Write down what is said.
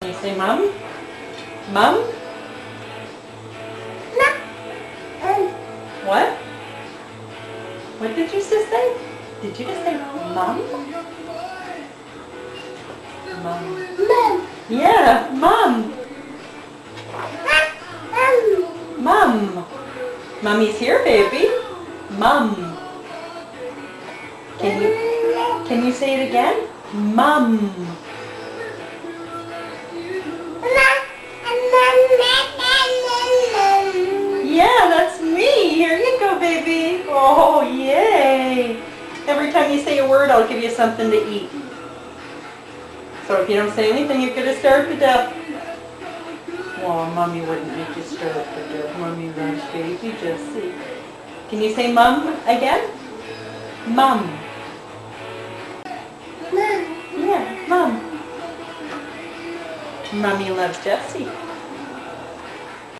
You say mom? Mom? What? What did you just say? Did you just say mom? Mom. Yeah, mom. Mom. Mommy's here, baby. Mom. Can you say it again? Mom. Yeah, that's me. Here you go, baby. Oh, yay. Every time you say a word, I'll give you something to eat. So if you don't say anything, you're going to starve to death. Well, Mommy wouldn't make you starve to death. Mommy loves baby Jessie. Can you say mom again? Mom. Yeah, mom. Mommy loves Jessie.